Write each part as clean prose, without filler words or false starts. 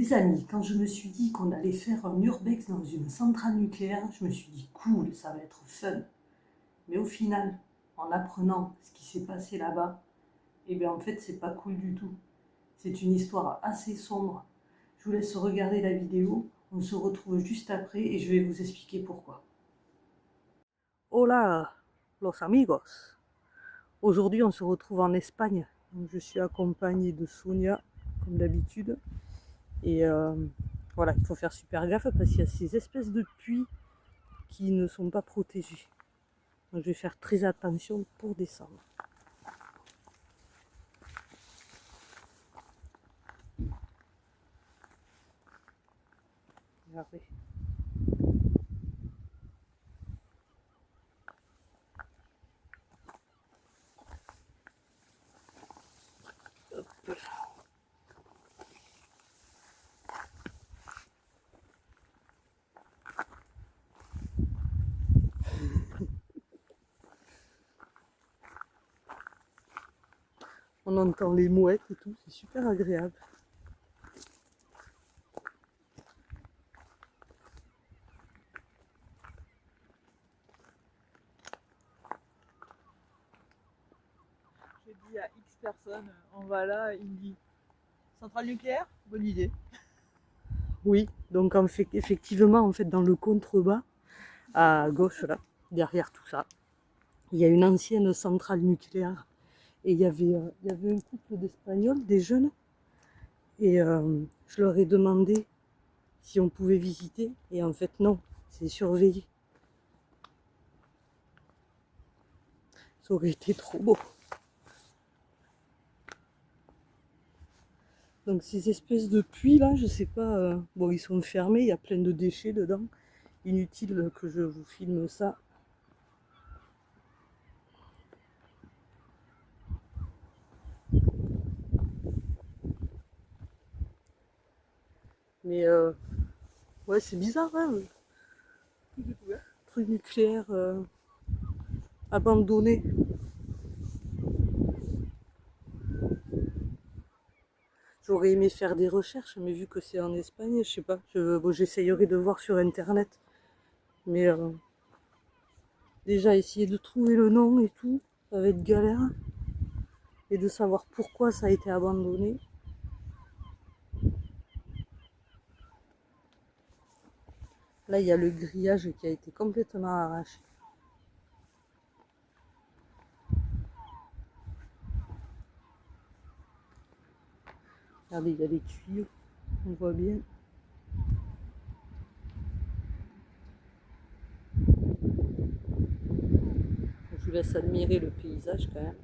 Les amis, quand je me suis dit qu'on allait faire un urbex dans une centrale nucléaire, je me suis dit cool, ça va être fun. Mais au final, en apprenant ce qui s'est passé là-bas, eh bien en fait c'est pas cool du tout. C'est une histoire assez sombre. Je vous laisse regarder la vidéo, on se retrouve juste après et je vais vous expliquer pourquoi. Hola los amigos. Aujourd'hui on se retrouve en Espagne. Donc, je suis accompagnée de Sonia comme d'habitude. Et voilà, il faut faire super gaffe parce qu'il y a ces espèces de puits qui ne sont pas protégés. Donc je vais faire très attention pour descendre. Regardez. Hop là. On entend les mouettes et tout, c'est super agréable. J'ai dit à X personnes, on va là, il me dit centrale nucléaire, bonne idée. Oui, donc en fait, effectivement, en fait, dans le contrebas, à gauche là, derrière tout ça, il y a une ancienne centrale nucléaire. Et il y avait un couple d'Espagnols, des jeunes, et je leur ai demandé si on pouvait visiter, et en fait non, c'est surveillé. Ça aurait été trop beau. Donc ces espèces de puits là, je sais pas, bon ils sont fermés, il y a plein de déchets dedans. Inutile que je vous filme ça. Mais ouais c'est bizarre hein, truc nucléaire abandonné. J'aurais aimé faire des recherches, mais vu que c'est en Espagne, je sais pas. Bon, j'essayerai de voir sur internet. Mais déjà essayer de trouver le nom et tout, ça va être galère. Et de savoir pourquoi ça a été abandonné. Là, il y a le grillage qui a été complètement arraché. Regardez, il y a les tuyaux, on voit bien. Je vous laisse admirer le paysage quand même.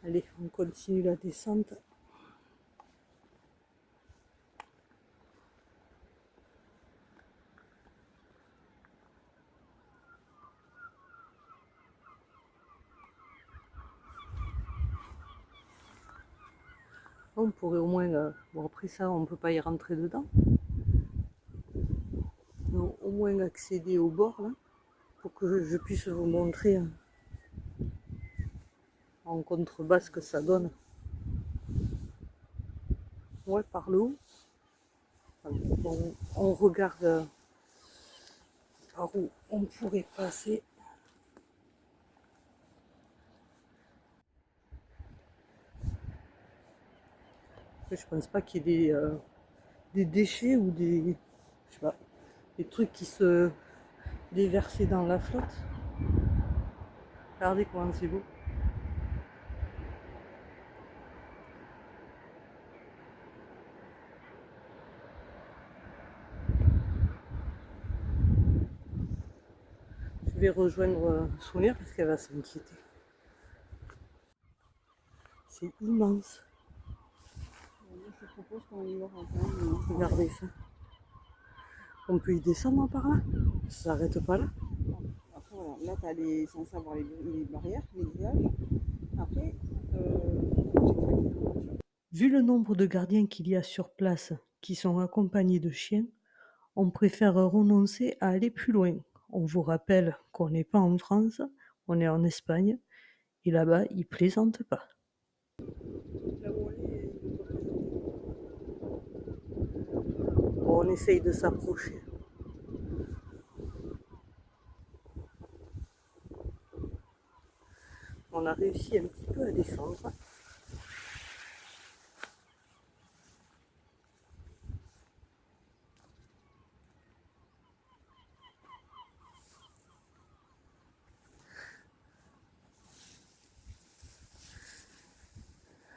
Allez, on continue la descente. On pourrait au moins, bon après ça on peut pas y rentrer dedans, mais au moins accéder au bord là, pour que je puisse vous montrer en contrebas ce que ça donne. Ouais, par le haut. On regarde par où on pourrait passer. Je pense pas qu'il y ait des déchets ou des, je sais pas, des trucs qui se déversaient dans la flotte. Regardez comment c'est beau. Je vais rejoindre Sonia parce qu'elle va s'inquiéter. C'est immense. Je te propose qu'on y va ensemble. Regardez ça. On peut y descendre par là. Ça s'arrête pas là. Après, voilà. Là, tu es censé avoir les barrières, les grillages. Après, vu le nombre de gardiens qu'il y a sur place qui sont accompagnés de chiens, on préfère renoncer à aller plus loin. On vous rappelle qu'on n'est pas en France, on est en Espagne, et là-bas, ils plaisantent pas. là où on est, Bon, on essaye de s'approcher. On a réussi un petit peu à descendre.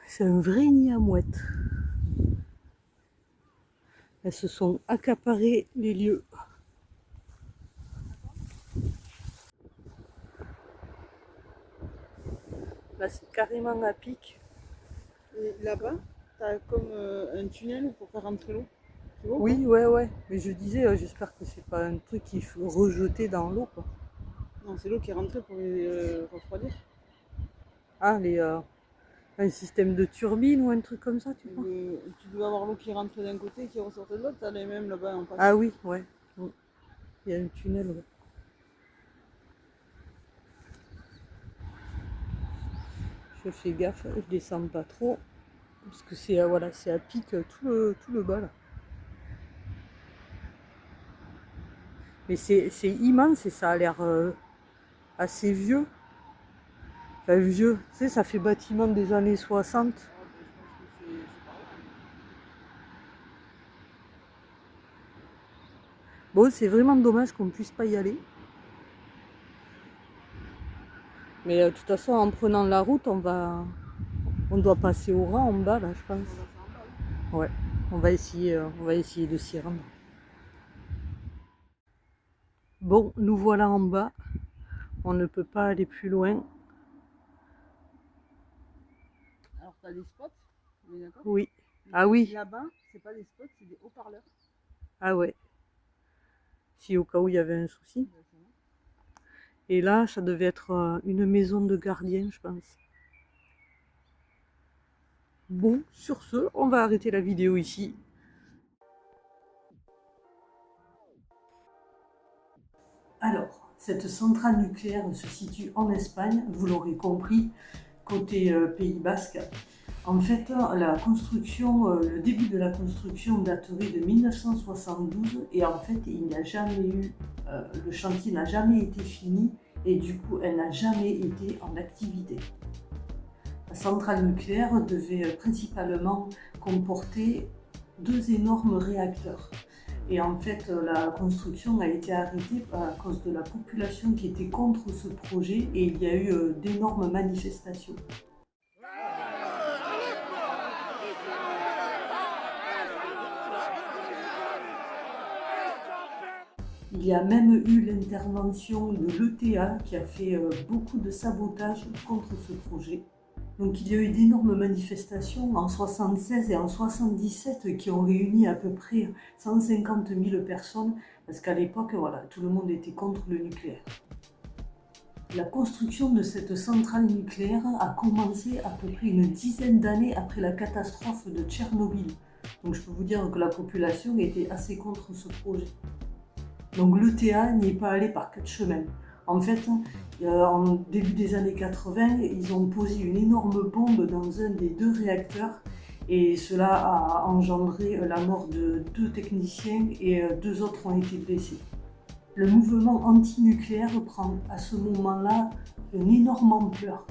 C'est un vrai nid à mouettes. Elles se sont accaparées les lieux. Là, c'est carrément à pic. et là-bas, tu as comme un tunnel pour faire rentrer l'eau. Tu vois, Oui, ouais. Mais je disais, j'espère que c'est pas un truc qu'il faut rejeter dans l'eau, quoi. non, c'est l'eau qui est rentrée pour les refroidir. Ah, un système de turbine ou un truc comme ça, tu crois? Tu dois avoir l'eau qui rentre d'un côté et qui ressort de l'autre. Tu as les mêmes là-bas en face. Ah oui, ouais. Il y a un tunnel, ouais. Je fais gaffe, je descends pas trop. Parce que c'est voilà, c'est à pic tout le bas là. Mais c'est immense et ça a l'air assez vieux. Enfin vieux, tu sais, ça fait bâtiment des années 60. Ah, ben, je pense que c'est pareil. Bon, c'est vraiment dommage qu'on puisse pas y aller. Mais de toute façon, en prenant la route, on doit passer au ras en bas là, je pense. On va faire en bas, oui. Ouais, on va essayer de s'y rendre. Bon, nous voilà en bas. On ne peut pas aller plus loin. Alors, tu as des spots, on est d'accord? Oui. Ah oui. Là-bas, c'est pas des spots, c'est des haut-parleurs. Ah ouais. Si au cas où il y avait un souci. Ben, ça va. Et là, ça devait être une maison de gardien, je pense. Bon, sur ce, on va arrêter la vidéo ici. Alors, cette centrale nucléaire se situe en Espagne, vous l'aurez compris, côté Pays Basque. En fait, la construction, le début de la construction daterait de 1972 et en fait, il n'y a jamais eu, le chantier n'a jamais été fini et du coup, elle n'a jamais été en activité. La centrale nucléaire devait principalement comporter 2 énormes réacteurs. Et en fait, la construction a été arrêtée à cause de la population qui était contre ce projet et il y a eu d'énormes manifestations. Il y a même eu l'intervention de l'ETA qui a fait beaucoup de sabotage contre ce projet. Donc il y a eu d'énormes manifestations en 1976 et en 1977 qui ont réuni à peu près 150 000 personnes parce qu'à l'époque, voilà, tout le monde était contre le nucléaire. La construction de cette centrale nucléaire a commencé à peu près une dizaine d'années après la catastrophe de Tchernobyl. Donc je peux vous dire que la population était assez contre ce projet. Donc l'ETA n'y est pas allé par 4 chemins. En fait, en début des années 80, ils ont posé une énorme bombe dans un des 2 réacteurs et cela a engendré la mort de 2 techniciens et 2 autres ont été blessés. Le mouvement anti-nucléaire prend à ce moment-là une énorme ampleur.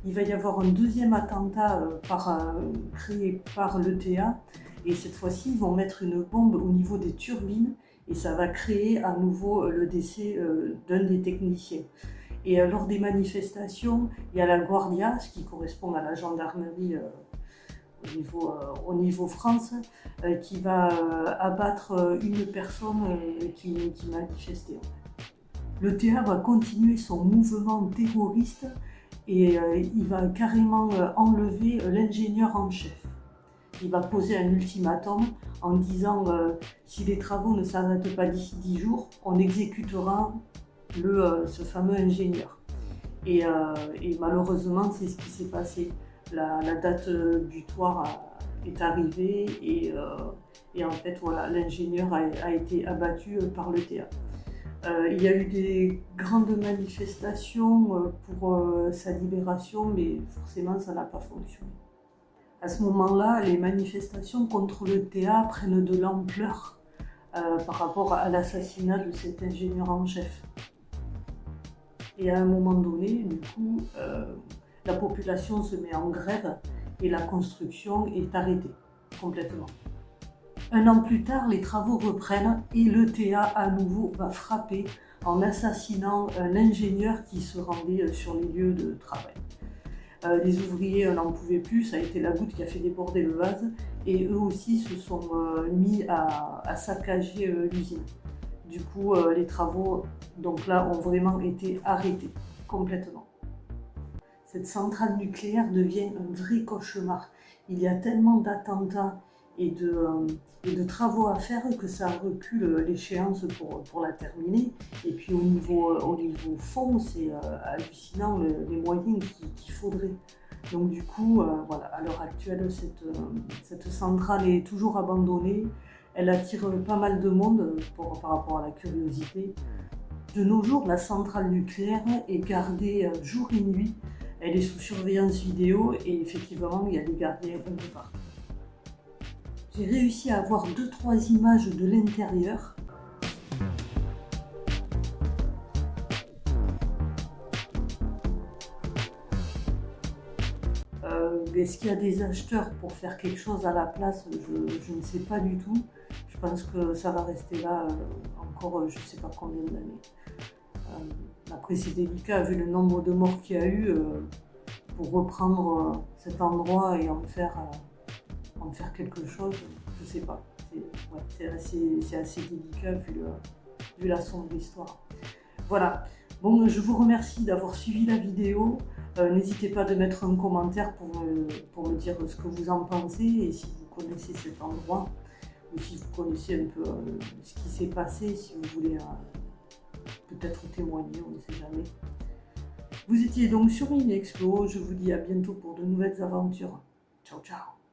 Il va y avoir un deuxième attentat créé par l'ETA et cette fois-ci, ils vont mettre une bombe au niveau des turbines et ça va créer à nouveau le décès d'un des techniciens. Et lors des manifestations, il y a la Guardia, ce qui correspond à la gendarmerie au niveau France, qui va abattre une personne qui manifestait. Le TA va continuer son mouvement terroriste et il va carrément enlever l'ingénieur en chef. Il va poser un ultimatum en disant si les travaux ne s'arrêtent pas d'ici 10 jours, on exécutera ce fameux ingénieur. Et malheureusement, c'est ce qui s'est passé. La date butoir est arrivée et en fait, voilà, l'ingénieur a été abattu par le TA. Il y a eu des grandes manifestations pour sa libération, mais forcément, ça n'a pas fonctionné. À ce moment-là, les manifestations contre le TA prennent de l'ampleur par rapport à l'assassinat de cet ingénieur en chef. Et à un moment donné, du coup, la population se met en grève et la construction est arrêtée complètement. Un an plus tard, les travaux reprennent et le TA à nouveau va frapper en assassinant l'ingénieur qui se rendait sur les lieux de travail. Les ouvriers n'en pouvaient plus, ça a été la goutte qui a fait déborder le vase et eux aussi se sont mis à saccager l'usine. Du coup, les travaux donc là, ont vraiment été arrêtés complètement. Cette centrale nucléaire devient un vrai cauchemar. Il y a tellement d'attentats et de travaux à faire que ça recule l'échéance pour la terminer. Et puis au niveau fond, c'est hallucinant les moyens qu'il faudrait. Donc du coup, voilà, à l'heure actuelle, cette centrale est toujours abandonnée. Elle attire pas mal de monde par rapport à la curiosité. De nos jours, la centrale nucléaire est gardée jour et nuit. Elle est sous surveillance vidéo et effectivement, il y a des gardiens un peu partout. J'ai réussi à avoir 2-3 images de l'intérieur. Est-ce qu'il y a des acheteurs pour faire quelque chose à la place? Je ne sais pas du tout. Je pense que ça va rester là encore je ne sais pas combien d'années. Après c'est délicat vu le nombre de morts qu'il y a eu pour reprendre cet endroit et en faire quelque chose, je ne sais pas. C'est assez délicat vu la sombre histoire. Voilà. Bon, je vous remercie d'avoir suivi la vidéo. N'hésitez pas de mettre un commentaire pour me dire ce que vous en pensez et si vous connaissez cet endroit ou si vous connaissez un peu ce qui s'est passé, si vous voulez peut-être témoigner, on ne sait jamais. Vous étiez donc sur Mini Explo, je vous dis à bientôt pour de nouvelles aventures. Ciao ciao.